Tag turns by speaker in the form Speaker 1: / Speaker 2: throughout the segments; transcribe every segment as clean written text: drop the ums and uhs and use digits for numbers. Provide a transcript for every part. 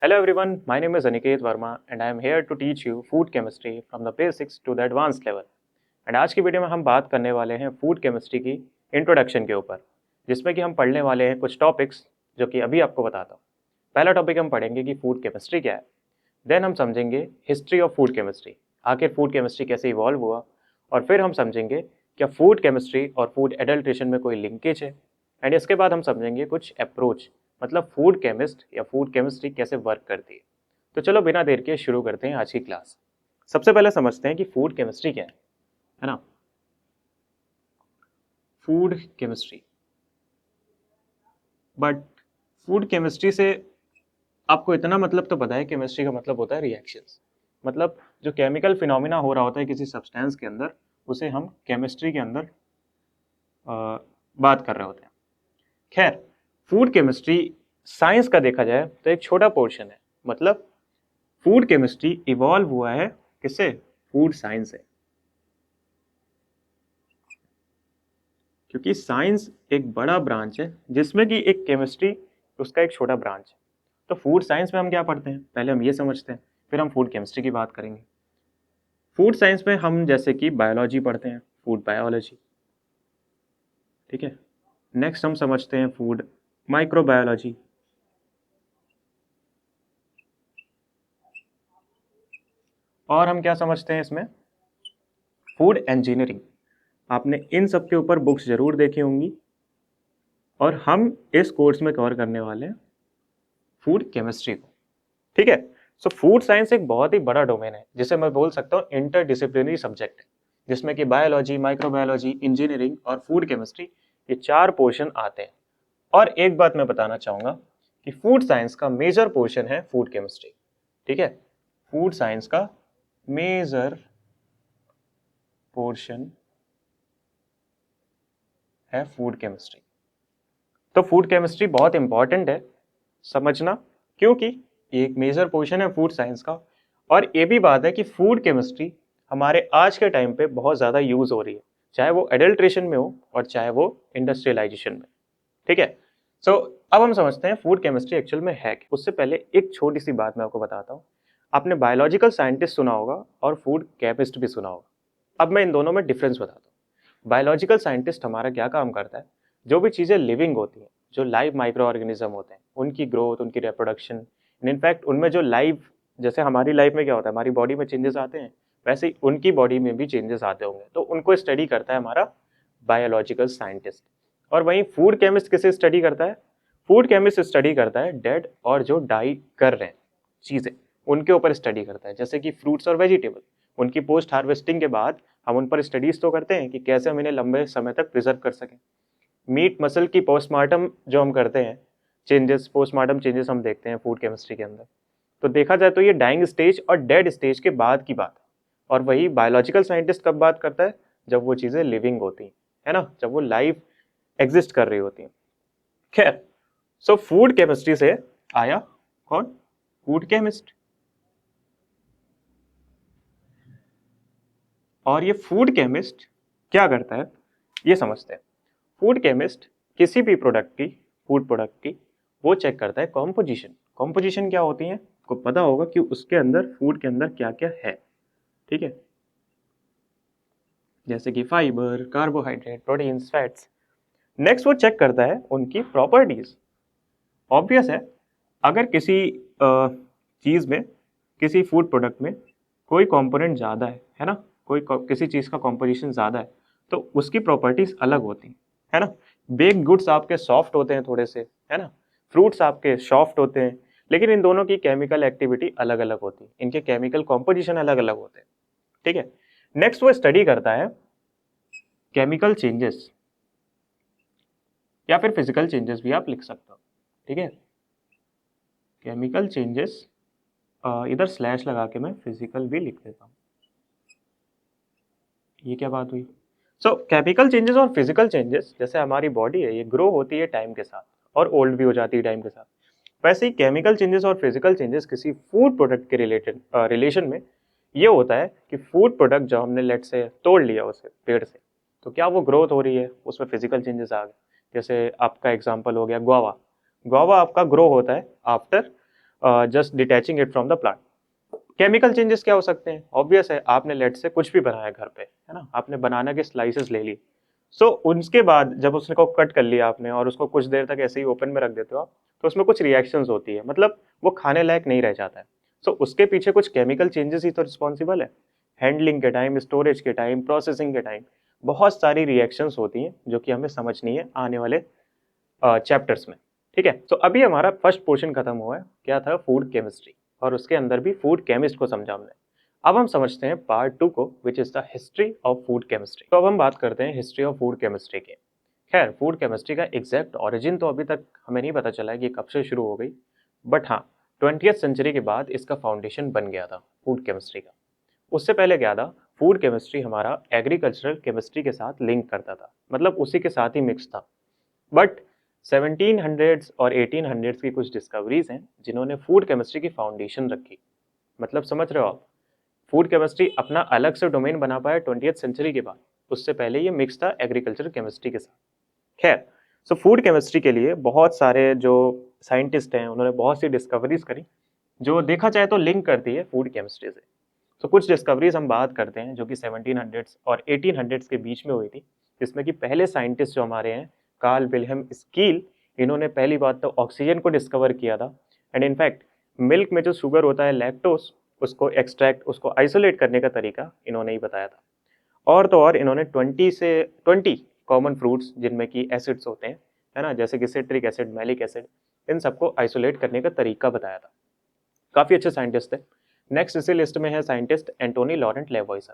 Speaker 1: Hello everyone, my name is Aniket Verma and I am here to teach you food chemistry from the basics to the advanced level. And आज की video में हम बात करने वाले हैं food chemistry की इंट्रोडक्शन के ऊपर, जिसमें कि हम पढ़ने वाले हैं कुछ टॉपिक्स जो कि अभी आपको बताता हूँ। पहला टॉपिक हम पढ़ेंगे कि फूड केमिस्ट्री क्या है। देन हम समझेंगे हिस्ट्री ऑफ फूड केमिस्ट्री, आखिर फूड केमिस्ट्री कैसे इवॉल्व हुआ। और फिर हम समझेंगे क्या फूड केमिस्ट्री और फूड एडल्ट्रेशन में कोई लिंकेज है। एंड इसके बाद हम समझेंगे कुछ अप्रोच, मतलब फूड केमिस्ट या फूड केमिस्ट्री कैसे वर्क करती है। तो चलो बिना देर के शुरू करते हैं आज की क्लास। सबसे पहले समझते हैं कि फूड केमिस्ट्री क्या है ना। Food chemistry, but food chemistry से आपको इतना मतलब तो पता है, केमिस्ट्री का मतलब होता है रिएक्शंस। मतलब जो केमिकल फिनोमिना हो रहा होता है किसी सब्सटेंस के अंदर, उसे हम केमिस्ट्री के अंदर बात कर रहे होते हैं। खैर, फूड केमिस्ट्री साइंस का देखा जाए तो एक छोटा पोर्शन है। मतलब फूड केमिस्ट्री इवॉल्व हुआ है किससे? फूड साइंस से। क्योंकि साइंस एक बड़ा ब्रांच है जिसमें कि एक केमिस्ट्री उसका एक छोटा ब्रांच है। तो फूड साइंस में हम क्या पढ़ते हैं, पहले हम ये समझते हैं, फिर हम फूड केमिस्ट्री की बात करेंगे। फूड साइंस में हम जैसे कि बायोलॉजी पढ़ते हैं, फूड बायोलॉजी, ठीक है। नेक्स्ट हम समझते हैं फूड माइक्रोबायोलॉजी। और हम क्या समझते हैं इसमें? Food engineering. आपने इन सब के ऊपर बुक्स जरूर देखी होंगी। और हम इस कोर्स में कवर करने वाले हैं फूड केमिस्ट्री को, ठीक है। सो फूड साइंस एक बहुत ही बड़ा डोमेन है जिसे मैं बोल सकता हूँ इंटरडिसिप्लिनरी सब्जेक्ट है, जिसमें कि बायोलॉजी, माइक्रोबायोलॉजी, इंजीनियरिंग और फूड केमिस्ट्री, ये चार पोर्शन आते हैं। और एक बात मैं बताना चाहूँगा कि फूड साइंस का मेजर पोर्शन है फूड केमिस्ट्री, ठीक है। फूड साइंस का मेजर पोर्शन है फूड केमिस्ट्री। तो फूड केमिस्ट्री बहुत इंपॉर्टेंट है समझना, क्योंकि ये एक मेजर पोर्शन है फूड साइंस का। और ये भी बात है कि फूड केमिस्ट्री हमारे आज के टाइम पे बहुत ज़्यादा यूज़ हो रही है, चाहे वो एडल्ट्रेशन में हो और चाहे वो इंडस्ट्रियलाइजेशन में, ठीक है। सो अब हम समझते हैं फूड केमिस्ट्री एक्चुअल में है क्या। उससे पहले एक छोटी सी बात मैं आपको बताता हूँ। आपने बायोलॉजिकल साइंटिस्ट सुना होगा और फूड केमिस्ट भी सुना होगा। अब मैं इन दोनों में डिफरेंस बताता हूँ। बायोलॉजिकल साइंटिस्ट हमारा क्या काम करता है? जो भी चीज़ें लिविंग होती हैं, जो लाइव माइक्रो ऑर्गेनिज्म होते हैं, उनकी ग्रोथ, उनकी रिप्रोडक्शन, इनफैक्ट उनमें जो लाइव, जैसे हमारी लाइफ में क्या होता है, हमारी बॉडी में चेंजेस आते हैं, वैसे ही उनकी बॉडी में भी चेंजेस आते होंगे, तो उनको स्टडी करता है हमारा बायोलॉजिकल साइंटिस्ट। और वहीं फूड केमिस्ट किसे स्टडी करता है? फूड केमिस्ट स्टडी करता है डेड और जो डाई कर रहे हैं चीज़ें, उनके ऊपर स्टडी करता है। जैसे कि फ्रूट्स और वेजिटेबल, उनकी पोस्ट हार्वेस्टिंग के बाद हम उन पर स्टडीज तो करते हैं कि कैसे हम इन्हें लंबे समय तक प्रिजर्व कर सकें। मीट मसल की पोस्टमार्टम जो हम करते हैं, चेंजेस, पोस्टमार्टम चेंजेस हम देखते हैं फूड केमिस्ट्री के अंदर। तो देखा जाए तो ये डाइंग स्टेज और डेड स्टेज के बाद की बात है। और वही बायोलॉजिकल साइंटिस्ट कब बात करता है? जब वो चीज़ें लिविंग होती हैं, है ना, जब वो लाइव एग्जिस्ट कर रही होती हैं। खैर, सो फूड केमिस्ट्री से आया कौन? Food chemist. और ये फूड केमिस्ट क्या करता है ये समझते हैं। फूड केमिस्ट किसी भी प्रोडक्ट की, फूड प्रोडक्ट की, वो चेक करता है कॉम्पोजिशन। कॉम्पोजिशन क्या होती है आपको पता होगा कि उसके अंदर, फूड के अंदर क्या क्या है, ठीक है। जैसे कि fibre, carbohydrate, proteins, fats. Next वो चेक करता है उनकी प्रॉपर्टीज। ऑब्वियस है, अगर किसी चीज़ में, किसी फूड प्रोडक्ट में कोई कंपोनेंट ज़्यादा है ना, किसी चीज़ का कॉम्पोजिशन ज़्यादा है, तो उसकी प्रॉपर्टीज अलग होती हैं, है ना। बेक्ड गुड्स आपके सॉफ्ट होते हैं थोड़े से, है ना, फ्रूट्स आपके सॉफ्ट होते हैं, लेकिन इन दोनों की केमिकल एक्टिविटी अलग अलग होती है, इनके केमिकल कॉम्पोजिशन अलग अलग होते हैं, ठीक है। नेक्स्ट वो स्टडी करता है केमिकल चेंजेस, या फिर फिजिकल चेंजेस भी आप लिख सकते हो, ठीक है। केमिकल चेंजेस, इधर स्लैश लगा के मैं फिजिकल भी लिख देता हूँ। ये क्या बात हुई? सो केमिकल चेंजेस और फिजिकल चेंजेस, जैसे हमारी बॉडी है ये ग्रो होती है टाइम के साथ और ओल्ड भी हो जाती है टाइम के साथ, वैसे ही केमिकल चेंजेस और फिजिकल चेंजेस किसी फूड प्रोडक्ट के रिलेशन में ये होता है कि फूड प्रोडक्ट जो हमने लेट से तोड़ लिया उसे पेड़ से, तो क्या वो ग्रोथ हो रही है, उसमें फिजिकल चेंजेस आ गए। जैसे आपका एग्जांपल हो गया गुआवा। गुआवा आपका ग्रो होता है after just detaching it from the plant. Chemical changes क्या हो सकते हैं? ऑब्वियस है, आपने लेट से कुछ भी बनाया घर पे, है ना, आपने बनाना के स्लाइसेस ले ली, सो उसके बाद जब उसने को कट कर लिया आपने और उसको कुछ देर तक ऐसे ही ओपन में रख देते हो आप, तो उसमें कुछ रिएक्शंस होती है, मतलब वो खाने लायक नहीं रह जाता है। सो उसके पीछे कुछ केमिकल चेंजेस ही तो रिस्पॉन्सिबल है। हैंडलिंग के टाइम, स्टोरेज के टाइम, प्रोसेसिंग के टाइम बहुत सारी रिएक्शंस होती हैं जो कि हमें समझनी है आने वाले चैप्टर्स में। ठीक है, तो अभी हमारा फर्स्ट पोर्शन खत्म हुआ है, क्या था? फूड केमिस्ट्री, और उसके अंदर भी फूड केमिस्ट को समझा हमने। अब हम समझते हैं पार्ट 2 को, which is the history of food chemistry. तो अब हम बात करते हैं हिस्ट्री ऑफ फूड केमिस्ट्री की। खैर, फूड केमिस्ट्री का एग्जैक्ट ओरिजिन तो अभी तक हमें नहीं पता चला है कि कब से शुरू हो गई, बट हाँ, 20th सेंचुरी के बाद इसका फाउंडेशन बन गया था फूड केमिस्ट्री का। उससे पहले क्या था, फूड केमिस्ट्री हमारा एग्रीकल्चरल केमिस्ट्री के साथ लिंक करता था, मतलब उसी के साथ ही मिक्स था। बट 1700s और 1800s की कुछ डिस्कवरीज हैं जिन्होंने फूड केमिस्ट्री की फाउंडेशन रखी। मतलब समझ रहे हो आप, फूड केमिस्ट्री अपना अलग से डोमेन बना पाया 20th सेंचुरी के बाद, उससे पहले ये मिक्स था एग्रीकल्चर केमिस्ट्री के साथ। खैर, सो फूड केमिस्ट्री के लिए बहुत सारे जो साइंटिस्ट हैं उन्होंने बहुत सी डिस्कवरीज करी जो देखा जाए तो लिंक करती है फूड केमिस्ट्री से। तो कुछ डिस्कवरीज हम बात करते हैं जो कि 1700s और 1800s के बीच में हुई थी, जिसमें कि पहले साइंटिस्ट जो हमारे हैं, कार्ल विल्हेम स्कील, इन्होंने पहली बात तो ऑक्सीजन को डिस्कवर किया था। एंड इनफैक्ट मिल्क में जो शुगर होता है लैक्टोस, उसको एक्सट्रैक्ट, उसको आइसोलेट करने का तरीका इन्होंने ही बताया था। और तो और इन्होंने 20 कॉमन फ्रूट्स जिनमें कि एसिड्स होते हैं, है ना, जैसे कि सिट्रिक एसिड, मैलिक एसिड, इन सबको आइसोलेट करने का तरीका बताया था। काफ़ी अच्छे साइंटिस्ट थे। नेक्स्ट इसी लिस्ट में है साइंटिस्ट एंटोनी लॉरेंट लेवॉइसर।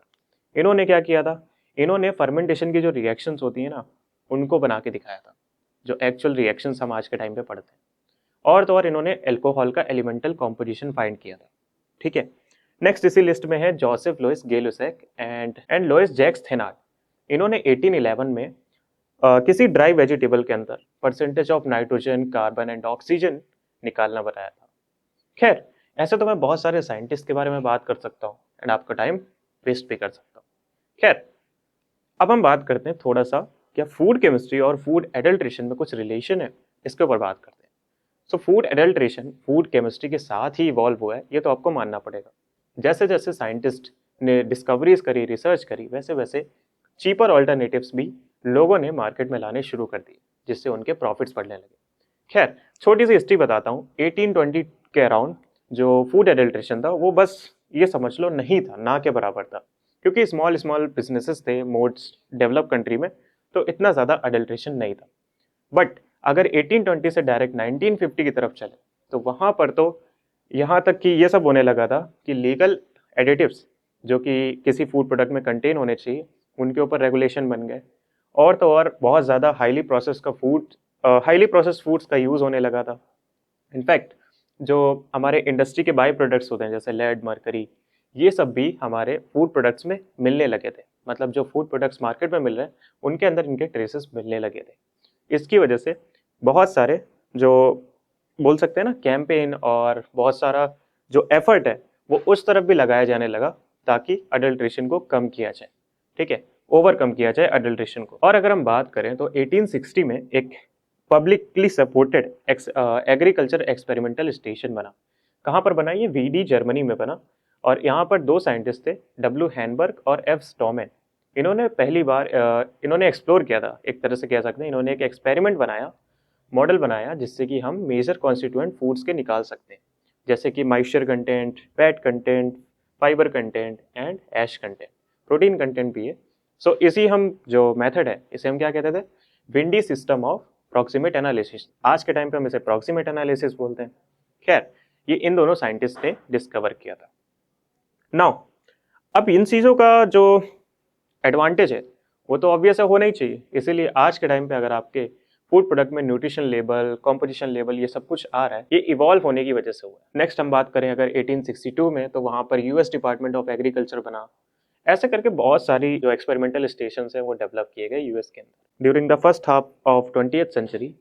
Speaker 1: इन्होंने क्या किया था, इन्होंने फर्मेंटेशन की जो रिएक्शंस होती है ना, उनको बना के दिखाया था, जो एक्चुअल रिएक्शंस हम आज के टाइम पे पढ़ते हैं। और तो और इन्होंने अल्कोहल का एलिमेंटल कॉम्पोजिशन फाइंड किया था। ठीक है, नेक्स्ट इसी लिस्ट में है Joseph Louis Gay Lussac and Louis Jacques Thenard. इन्होंने 1811 में किसी ड्राई वेजिटेबल के अंदर percentage of nitrogen, carbon and oxygen निकालना बताया था। खैर, ऐसे तो मैं बहुत सारे साइंटिस्ट के बारे में बात कर सकता हूँ एंड आपका टाइम वेस्ट भी कर सकता हूँ। खैर, अब हम बात करते हैं थोड़ा सा, क्या फूड केमिस्ट्री और फूड एडल्ट्रेशन में कुछ रिलेशन है, इसके ऊपर बात करते हैं। So food adulteration food chemistry के साथ ही इवॉल्व हुआ है, ये तो आपको मानना पड़ेगा। जैसे जैसे साइंटिस्ट ने डिस्कवरीज करी, रिसर्च करी, वैसे वैसे चीपर ऑल्टरनेटिव्स भी लोगों ने मार्केट में लाने शुरू कर दिए, जिससे उनके प्रॉफिट्स बढ़ने लगे। खैर, छोटी सी हिस्ट्री बताता हूँ। 1820 के अराउंड जो फूड एडल्ट्रेशन था वो बस ये समझ लो नहीं था, ना के बराबर था, क्योंकि स्मॉल स्मॉल बिजनेसेस थे मोस्ट डेवलप कंट्री में, तो इतना ज़्यादा अडल्ट्रेशन नहीं था। बट अगर 1820 से डायरेक्ट 1950 की तरफ चले तो वहाँ पर तो यहाँ तक कि ये सब होने लगा था कि लीगल एडिटिव्स जो कि किसी फूड प्रोडक्ट में कंटेन होने चाहिए, उनके ऊपर रेगुलेशन बन गए। और तो और बहुत ज़्यादा हाईली प्रोसेस्ड फूड्स का यूज़ होने लगा था। इनफैक्ट जो हमारे इंडस्ट्री के बाई प्रोडक्ट्स होते हैं जैसे लेड, मरकरी, ये सब भी हमारे फूड प्रोडक्ट्स में मिलने लगे थे। मतलब जो फूड प्रोडक्ट्स मार्केट में मिल रहे हैं उनके अंदर इनके ट्रेसेस मिलने लगे थे। इसकी वजह से बहुत सारे जो बोल सकते हैं ना कैंपेन और बहुत सारा जो एफर्ट है वो उस तरफ भी लगाया जाने लगा, ताकि अडल्ट्रेशन को कम किया जाए। ठीक है, ओवरकम किया जाए अडल्ट्रेशन को। और अगर हम बात करें तो 1860 में एक publicly supported agriculture experimental station बना। कहाँ पर बना? ये वीडी जर्मनी में बना। और यहाँ पर दो साइंटिस्ट थे, डब्ल्यू हैनबर्ग और एफ स्टॉमेन। इन्होंने पहली बार इन्होंने एक्सप्लोर किया था, एक तरह से कह सकते हैं इन्होंने एक एक्सपेरिमेंट बनाया, मॉडल बनाया, जिससे कि हम मेजर कॉन्स्टिट्यूएंट फूड्स के निकाल सकते हैं, जैसे कि moisture content, fat content, fibre content and ash content, protein content भी है। सो इसी हम जो मेथड है इसे हम क्या कहते थे? Windy system of proximate analysis. आज के टाइम पे हम इसे प्रॉक्सिमेट एनालिसिस बोलते हैं। खैर, ये इन दोनों साइंटिस्ट ने डिस्कवर किया था। नाउ, अब इन चीज़ों का जो एडवांटेज है वो तो ऑब्वियस होना ही चाहिए, इसीलिए आज के टाइम पे अगर आपके फूड प्रोडक्ट में न्यूट्रिशन लेबल, कॉम्पोजिशन लेबल, ये सब कुछ आ रहा है, ये इवॉल्व होने की वजह से हुआ है। नेक्स्ट हम बात करें अगर 1862 में, तो वहाँ पर यूएस डिपार्टमेंट ऑफ एग्रीकल्चर बना। ऐसे करके बहुत सारी जो एक्सपेरिमेंटल स्टेशन है वो डेवलप किए गए यूएस के अंदर। During the first half of 20th century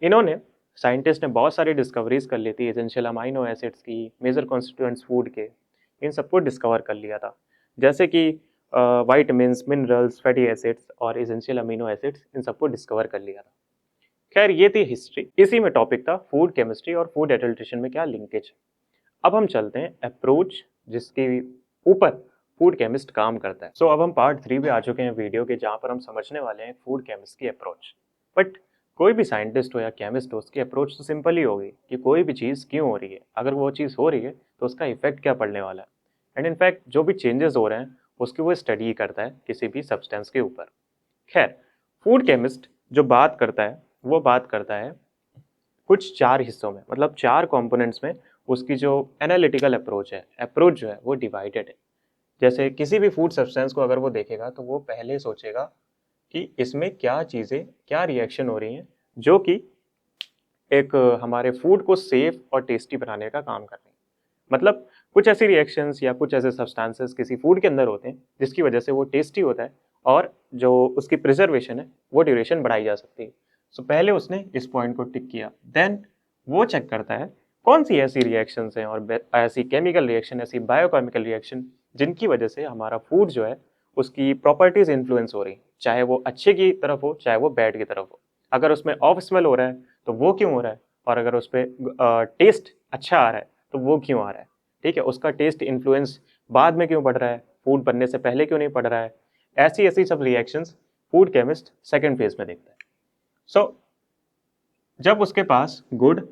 Speaker 1: इन्होंने साइंटिस्ट ने बहुत सारी डिस्कवरीज कर ली थी, एसेंशियल अमाइनो एसिड्स की, मेजर कॉन्स्टिट्यूएंट्स फूड के, इन सबको डिस्कवर कर लिया था, जैसे कि वाइटामिन्स, मिनरल्स, फैटी एसिड्स और एसेंशियल अमीनो एसिड्स, इन सबको डिस्कवर कर लिया था। खैर ये थी हिस्ट्री, इसी में टॉपिक था फूड केमिस्ट्री और फूड एडल्ट्रेशन में क्या लिंकेज है। अब हम चलते हैं अप्रोच जिसके ऊपर फूड केमिस्ट काम करता है। सो अब हम पार्ट 3 पे आ चुके हैं वीडियो के, जहाँ पर हम समझने वाले हैं फूड केमिस्ट की अप्रोच। बट कोई भी साइंटिस्ट हो या केमिस्ट हो, उसकी अप्रोच तो सिंपल ही होगी कि कोई भी चीज़ क्यों हो रही है, अगर वो चीज़ हो रही है तो उसका इफेक्ट क्या पड़ने वाला है, एंड इनफैक्ट जो भी चेंजेस हो रहे हैं उसकी वो स्टडी करता है किसी भी सब्सटेंस के ऊपर। खैर फूड केमिस्ट जो बात करता है वो बात करता है कुछ 4 हिस्सों में, मतलब 4 कंपोनेंट्स में। उसकी जो एनालिटिकल अप्रोच है, अप्रोच जो है वो डिवाइडेड है। जैसे किसी भी फूड सब्सटेंस को अगर वो देखेगा तो वो पहले सोचेगा कि इसमें क्या चीज़ें, क्या रिएक्शन हो रही हैं जो कि एक हमारे फूड को सेफ और टेस्टी बनाने का काम कर रही हैं। मतलब कुछ ऐसी रिएक्शंस या कुछ ऐसे सब्सटेंसेस किसी फूड के अंदर होते हैं जिसकी वजह से वो टेस्टी होता है और जो उसकी प्रिजर्वेशन है वो ड्यूरेशन बढ़ाई जा सकती है। सो पहले उसने इस पॉइंट को टिक किया, देन वो चेक करता है कौन सी ऐसी रिएक्शंस हैं और ऐसी केमिकल रिएक्शन, ऐसी बायोकेमिकल रिएक्शन जिनकी वजह से हमारा फूड जो है उसकी प्रॉपर्टीज इन्फ्लुएंस हो रही, चाहे वो अच्छे की तरफ हो चाहे वो बैड की तरफ हो। अगर उसमें ऑफ स्मेल हो रहा है तो वो क्यों हो रहा है, और अगर उस पर टेस्ट अच्छा आ रहा है तो वो क्यों आ रहा है। ठीक है, उसका टेस्ट इन्फ्लुएंस बाद में क्यों पड़ रहा है, फूड बनने से पहले क्यों नहीं पड़ रहा है। ऐसी ऐसी सब reactions food chemist second phase में देखता है। सो जब उसके पास गुड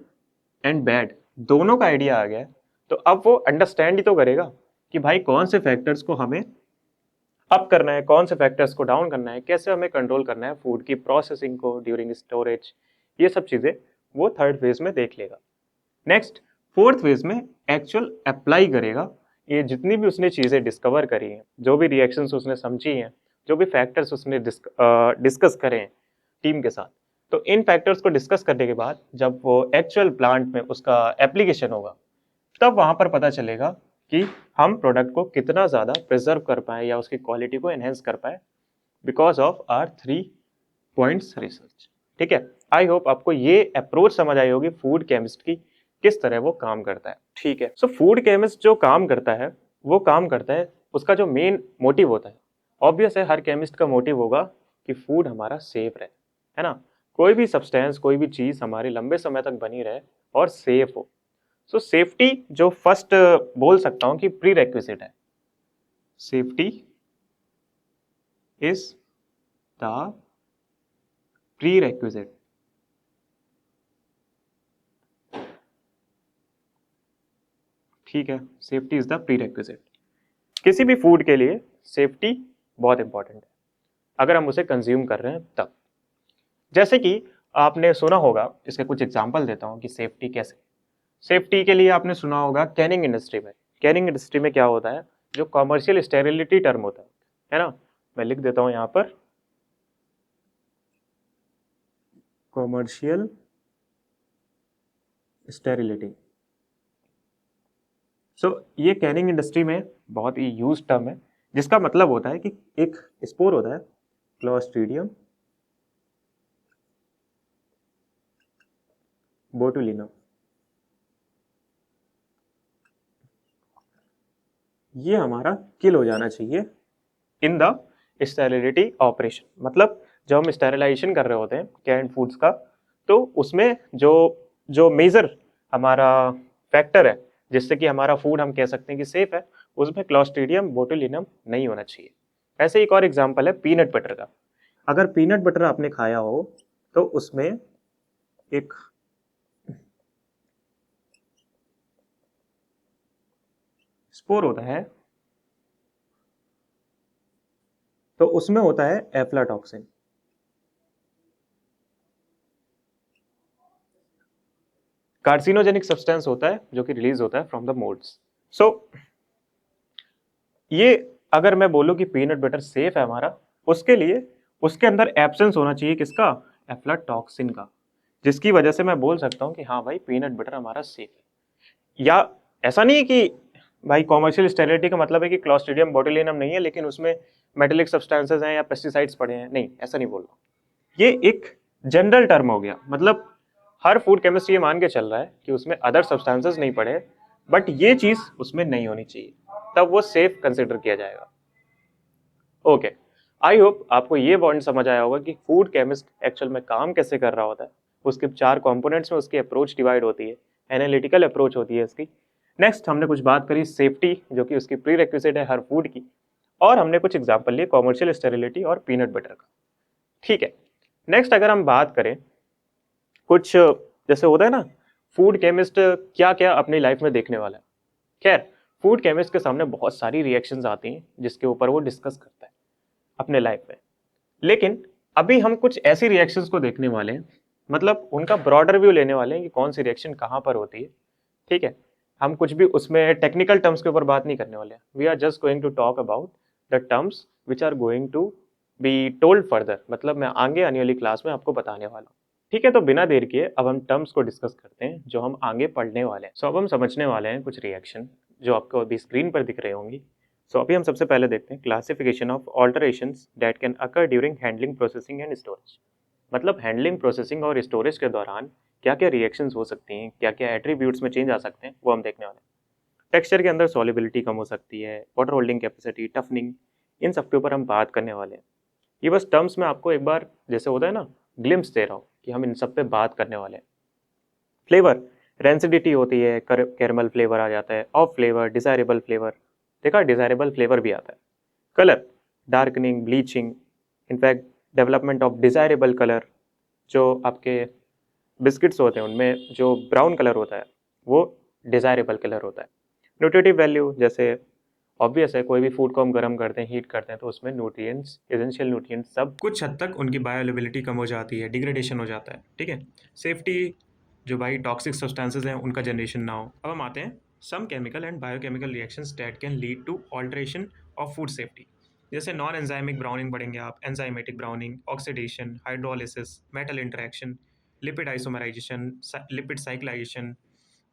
Speaker 1: एंड बैड दोनों का आइडिया आ गया तो अब वो अंडरस्टैंड ही तो करेगा कि भाई कौन से फैक्टर्स को हमें अप करना है, कौन से फैक्टर्स को डाउन करना है, कैसे हमें कंट्रोल करना है फूड की प्रोसेसिंग को ड्यूरिंग स्टोरेज। ये सब चीजें वो थर्ड फेज में देख लेगा। नेक्स्ट फोर्थ फेज में एक्चुअल अप्लाई करेगा ये जितनी भी उसने चीजें डिस्कवर करी हैं, जो भी रिएक्शंस उसने समझी हैं, जो भी फैक्टर्स उसने डिस्कस करे हैं टीम के साथ। तो इन फैक्टर्स को डिस्कस करने के बाद जब वो एक्चुअल प्लांट में उसका एप्लीकेशन होगा तब वहां पर पता चलेगा कि हम प्रोडक्ट को कितना ज़्यादा प्रिजर्व कर पाए या उसकी क्वालिटी को एनहेंस कर पाए because of our 3 points research. ठीक है, आई होप आपको ये अप्रोच समझ आई होगी फूड केमिस्ट की, किस तरह वो काम करता है। ठीक है, सो फूड केमिस्ट जो काम करता है वो काम करता है, उसका जो मेन मोटिव होता है, ऑब्वियस है हर केमिस्ट का मोटिव होगा कि फूड हमारा सेफ रहे, है ना। कोई भी सब्सटेंस, कोई भी चीज़ हमारे लंबे समय तक बनी रहे और सेफ हो। सो सेफ्टी जो फर्स्ट बोल सकता हूं कि प्री रेक्विजिट है, safety is the pre requisite. ठीक है, safety is the pre requisite. किसी भी फूड के लिए सेफ्टी बहुत इंपॉर्टेंट है अगर हम उसे कंज्यूम कर रहे हैं तब। जैसे कि आपने सुना होगा, इसके कुछ एग्जांपल देता हूं कि सेफ्टी कैसे। सेफ्टी के लिए आपने सुना होगा कैनिंग इंडस्ट्री में, कैनिंग इंडस्ट्री में क्या होता है, जो कमर्शियल स्टेरिलिटी टर्म होता है ना, मैं लिख देता हूं यहां पर, कमर्शियल स्टेरिलिटी। सो ये कैनिंग इंडस्ट्री में बहुत ही यूज टर्म है, जिसका मतलब होता है कि एक स्पोर होता है क्लोस्ट्रीडियम बोटुलिनम, ये हमारा किल हो जाना चाहिए इन द स्टेरिलिटी ऑपरेशन। मतलब जब हम स्टेरिलाइजेशन कर रहे होते हैं कैंड फूड्स का, तो उसमें जो जो मेजर हमारा फैक्टर है जिससे कि हमारा फूड हम कह सकते हैं कि सेफ है, उसमें क्लॉस्ट्रीडियम बोटुलिनम नहीं होना चाहिए। ऐसे एक और एग्जांपल है पीनट बटर का। अगर पीनट बटर आपने खाया हो तो उसमें एक स्पोर होता है, तो उसमें होता है एफ्लाटॉक्सिन। कार्सिनोजेनिक सब्सटेंस होता है जो कि रिलीज होता है फ्रॉम द मोड्स। सो ये अगर मैं बोलूं कि पीनट बटर सेफ है हमारा, उसके लिए उसके अंदर एब्सेंस होना चाहिए किसका, एफ्लाटॉक्सिन का, जिसकी वजह से मैं बोल सकता हूं कि हाँ भाई पीनट बटर हमारा सेफ है। या ऐसा नहीं है कि भाई कॉमर्शियल स्टेरिलिटी का मतलब है कि क्लॉस्ट्रीडियम बोटुलिनम नहीं है लेकिन उसमें मेटेलिक सब्सटेंसेस हैं या पेस्टिसाइड्स पड़े हैं, नहीं ऐसा नहीं बोल रहा। ये एक जनरल टर्म हो गया, मतलब हर फूड केमिस्ट ये मान के चल रहा है कि उसमें अदर सब्सटेंसेस नहीं पड़े, बट ये चीज उसमें नहीं होनी चाहिए, तब वो सेफ कंसिडर किया जाएगा। ओके, आई होप आपको ये पॉइंट समझ आया होगा कि फूड केमिस्ट एक्चुअल में काम कैसे कर रहा होता है उसके 4 कंपोनेंट्स में उसकी अप्रोच डिवाइड होती है, एनालिटिकल अप्रोच होती है इसकी। नेक्स्ट हमने कुछ बात करी सेफ्टी, जो कि उसकी प्री रिक्विजिट है हर फूड की, और हमने कुछ एग्जाम्पल लिए कॉमर्शियल स्टेरिलिटी और पीनट बटर का। ठीक है, नेक्स्ट अगर हम बात करें कुछ जैसे होता है ना, फूड केमिस्ट क्या क्या अपनी लाइफ में देखने वाला है। खैर, फूड केमिस्ट के सामने बहुत सारी रिएक्शंस आती हैं जिसके ऊपर वो डिस्कस करता है अपने लाइफ में, लेकिन अभी हम कुछ ऐसी रिएक्शंस को देखने वाले हैं, मतलब उनका ब्रॉडर व्यू लेने वाले हैं कि कौन सी रिएक्शन कहाँ पर होती है। ठीक है, हम कुछ भी उसमें टेक्निकल टर्म्स के ऊपर बात नहीं करने वाले हैं, we are just going to talk about the terms which are going to be told further, मतलब मैं आगे आने वाली क्लास में आपको बताने वाला हूँ। ठीक है, तो बिना देर किए अब हम टर्म्स को डिस्कस करते हैं जो हम आगे पढ़ने वाले हैं। सो अब हम समझने वाले हैं कुछ रिएक्शन जो आपको अभी स्क्रीन पर दिख रही होंगी। सो अभी हम सबसे पहले देखते हैं classification of alterations that can occur during handling, processing and storage. मतलब हैंडलिंग, प्रोसेसिंग और स्टोरेज के दौरान क्या क्या रिएक्शंस हो सकती हैं, क्या क्या एट्रीब्यूट्स में चेंज आ सकते हैं, वो हम देखने वाले हैं। टेक्सचर के अंदर सॉलिबिलिटी कम हो सकती है, वाटर होल्डिंग कैपेसिटी, टफनिंग, इन सब के ऊपर हम बात करने वाले हैं। ये बस टर्म्स में आपको एक बार जैसे होता है ना ग्लिम्स दे रहा हूँ कि हम इन सब पे बात करने वाले हैं। फ्लेवर, रेंसिडिटी होती है, कैरमल फ्लेवर आ जाता है, ऑफ फ्लेवर, डिजायरेबल फ्लेवर, देखा डिजायरेबल फ्लेवर भी आता है। Colour, darkening, bleaching, in fact development of desirable colour, जो आपके बिस्किट्स होते हैं उनमें जो ब्राउन कलर होता है वो डिजायरेबल कलर होता है। न्यूट्रिटिव वैल्यू, जैसे ऑब्वियस है कोई भी फूड को हम गर्म करते हैं, हीट करते हैं, तो उसमें न्यूट्रिएंट्स, एसेंशियल न्यूट्रिएंट्स सब कुछ हद तक उनकी बायोअवेलेबिलिटी कम हो जाती है, डिग्रेडेशन हो जाता है। ठीक है, सेफ्टी, जो भाई टॉक्सिक सब्सटेंसेज हैं उनका जनरेशन ना हो। अब हम आते हैं some chemical and biochemical reactions that can lead to alteration of food safety. जैसे नॉन एंजाइमिक ब्राउनिंग पढ़ेंगे आप, enzymatic browning, oxidation, hydrolysis, metal interaction, lipid isomerisation, lipid cyclisation,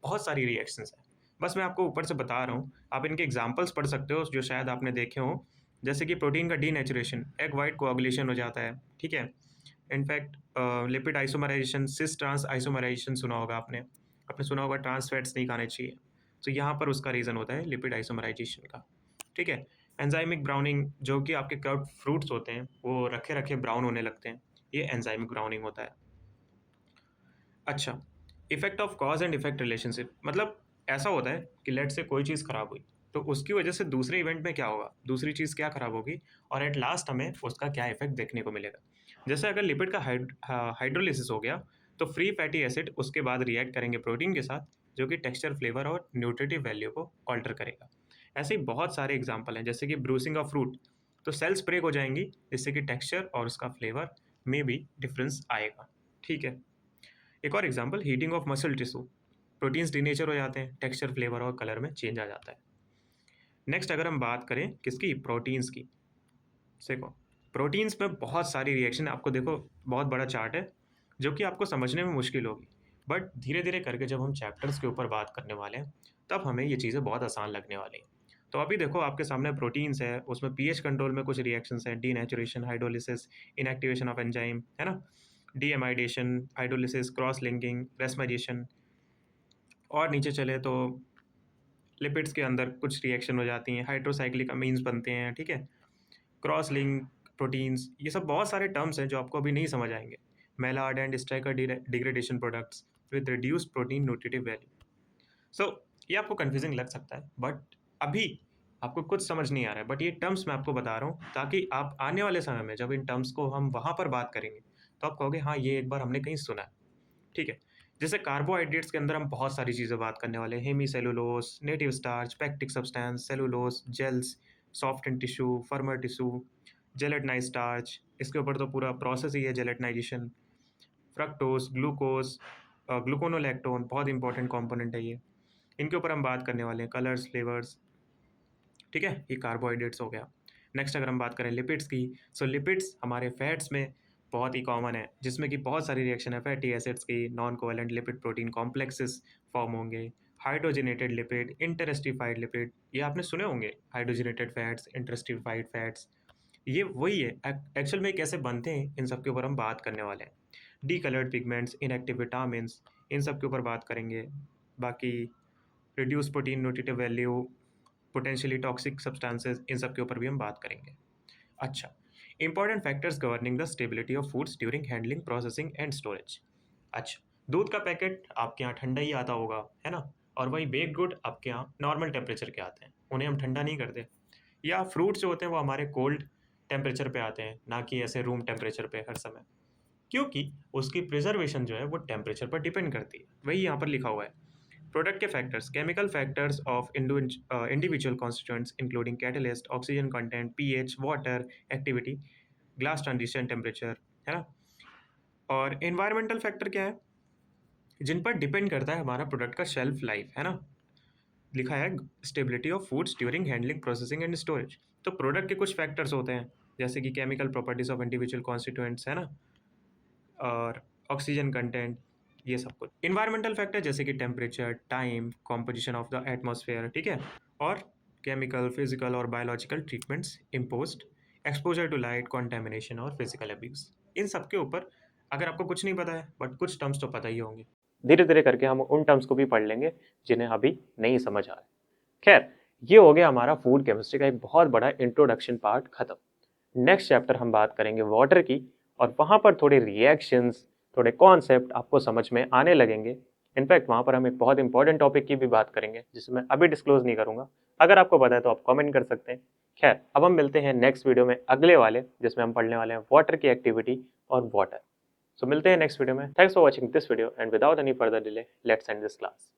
Speaker 1: बहुत सारी रिएक्शंस हैं। बस मैं आपको ऊपर से बता रहा हूँ, आप इनके एग्जांपल्स पढ़ सकते हो जो शायद आपने देखे हो। जैसे कि प्रोटीन का डीनेचुरेशन, एग वाइट कोagulation हो जाता है। ठीक है, in fact lipid isomerisation, cis trans isomerisation सुना होगा आपने, सुना होगा ट्रांस फैट्स नहीं खाने चाहिए, तो यहाँ पर उसका रीज़न होता है लिपिड आइसोमराइजेशन का। ठीक है, एंजाइमिक ब्राउनिंग, जो कि आपके कर्व्ड फ्रूट्स होते हैं वो रखे रखे ब्राउन होने लगते हैं, ये एंजाइमिक ब्राउनिंग होता है। अच्छा, effect of cause and effect relationship, मतलब ऐसा होता है कि लेट से कोई चीज़ खराब हुई तो उसकी वजह से दूसरे इवेंट में क्या होगा, दूसरी चीज़ क्या खराब होगी, और एट लास्ट हमें उसका क्या इफेक्ट देखने को मिलेगा। जैसे अगर लिपिड का हाइड्रोलिसिस हो गया तो फ्री फैटी एसिड उसके बाद रिएक्ट करेंगे प्रोटीन के साथ, जो कि टेक्सचर, फ्लेवर और न्यूट्रिटिव वैल्यू को ऑल्टर करेगा। ऐसे ही बहुत सारे एग्जाम्पल हैं, जैसे कि ब्रूसिंग ऑफ फ्रूट, तो सेल्स ब्रेक हो जाएंगी जिससे कि टेक्सचर और उसका फ्लेवर में भी डिफरेंस आएगा। ठीक है, एक और example, heating of muscle tissue, proteins denature हो जाते हैं, टेक्सचर, फ्लेवर और कलर में चेंज आ जाता है। नेक्स्ट अगर हम बात करें किसकी, प्रोटीन्स की, देखो प्रोटीन्स में बहुत सारी रिएक्शन, आपको देखो बहुत बड़ा चार्ट है जो कि आपको समझने में मुश्किल होगी, बट धीरे धीरे करके जब हम चैप्टर्स के ऊपर बात करने वाले हैं तब हमें ये चीज़ें बहुत आसान लगने वाली हैं। तो अभी देखो आपके सामने प्रोटीन्स है, उसमें पीएच कंट्रोल में कुछ रिएक्शंस हैं, denaturation, hydrolysis, inactivation of enzyme, है ना, डीएमाइडेशन, हाइड्रोलिसिस, क्रॉस लिंकिंग, रेस्माइजेशन, और नीचे चले तो लिपिड्स के अंदर कुछ रिएक्शन हो जाती हैं, हाइड्रोसाइक्लिक अमीन्स बनते हैं। ठीक है, क्रॉस लिंक प्रोटीन्स, ये सब बहुत सारे टर्म्स हैं जो आपको अभी नहीं समझ आएंगे। Maillard and Strecker degradation products with reduce protein nutritive value. So ये आपको कंफ्यूजिंग लग सकता है, बट अभी आपको कुछ समझ नहीं आ रहा है, बट ये टर्म्स मैं आपको बता रहा हूँ ताकि आप आने वाले समय में जब इन टर्म्स को हम वहाँ पर बात करेंगे तो आप कहोगे हाँ ये एक बार हमने कहीं सुना है। ठीक है, जैसे कार्बोहाइड्रेट्स के अंदर हम बहुत सारी चीज़ें बात करने वाले हैं, hemicellulose, native starch, pectic substance, cellulose, gels, soft and tissue, firmer tissue, gelatinize starch, इसके ऊपर तो पूरा प्रोसेस ही है जेलेटनाइजेशन, फ्रक्टोज, ग्लूकोज, ग्लूकोनोलैक्टोन, बहुत इंपॉर्टेंट कंपोनेंट है ये, इनके ऊपर हम बात करने वाले हैं, कलर्स, फ्लेवर्स। ठीक है, ये कार्बोहाइड्रेट्स हो गया। नेक्स्ट अगर हम बात करें लिपिड्स की, सो लिपिड्स हमारे फैट्स में बहुत ही कॉमन है, जिसमें कि बहुत सारी रिएक्शन है फैटी एसिड्स की, non covalent lipid protein complexes form होंगे, हाइड्रोजनेटेड लिपिड, इंटरस्टिफाइड लिपिड, ये आपने सुने होंगे, हाइड्रोजनेटेड फैट्स, इंटरस्टिफाइड फैट्स, ये वही है एक्चुअल में कैसे बनते हैं, इन सब के ऊपर हम बात करने वाले हैं। Decoloured pigments, inactive vitamin, इन सब के ऊपर बात करेंगे। बाकी reduce protein nutritive value, potentially toxic substances, इन सब के ऊपर भी हम बात करेंगे। अच्छा, important factors governing the stability of foods during handling, processing and storage. अच्छा, दूध का पैकेट आपके यहाँ ठंडा ही आता होगा, है ना? और वही बेक्ड गुड आपके यहाँ नॉर्मल टेम्परेचर के आते हैं, उन्हें हम ठंडा नहीं करते। या फ्रूट्स जो होते हैं वो हमारे कोल्ड टेम्परेचर पे आते हैं, ना कि ऐसे रूम टेम्परेचर पे हर समय, क्योंकि उसकी प्रिजर्वेशन जो है वो टेम्परेचर पर डिपेंड करती है। वही यहाँ पर लिखा हुआ है। प्रोडक्ट के factors, chemical factors of individual constituents including catalyst, oxygen content, pH, water, activity, glass transition temperature, है ना? और एनवायरमेंटल फैक्टर क्या है? जिन पर डिपेंड करता है हमारा प्रोडक्ट का शेल्फ लाइफ, है ना? लिखा है stability of foods during handling, processing and storage. तो प्रोडक्ट के कुछ फैक्टर्स होते हैं, जैसे कि chemical properties of individual constituents, है ना? और ऑक्सीजन कंटेंट, ये सब कुछ। इन्वायरमेंटल फैक्टर जैसे कि temperature, time, composition of the atmosphere, ठीक है? और केमिकल, फिजिकल और biological treatments imposed, exposure to light, contamination और फिजिकल अब्यूज। इन सब के ऊपर अगर आपको कुछ नहीं पता है, बट कुछ टर्म्स तो पता ही होंगे। धीरे धीरे करके हम उन टर्म्स को भी पढ़ लेंगे जिन्हें अभी नहीं समझ आ रहा है। खैर, ये हो गया हमारा फूड केमिस्ट्री का एक बहुत बड़ा इंट्रोडक्शन पार्ट खत्म। नेक्स्ट चैप्टर हम बात करेंगे वाटर की, और वहाँ पर थोड़े रिएक्शंस, थोड़े कॉन्सेप्ट आपको समझ में आने लगेंगे। इनफैक्ट वहाँ पर हम एक बहुत इंपॉर्टेंट टॉपिक की भी बात करेंगे, जिसे मैं अभी डिस्क्लोज नहीं करूँगा। अगर आपको पता है तो आप कमेंट कर सकते हैं। खैर, अब हम मिलते हैं नेक्स्ट वीडियो में, अगले वाले, जिसमें हम पढ़ने वाले हैं वाटर की एक्टिविटी और वाटर। सो मिलते हैं नेक्स्ट वीडियो में। Thanks for watching this video, and without any further delay let's end this class.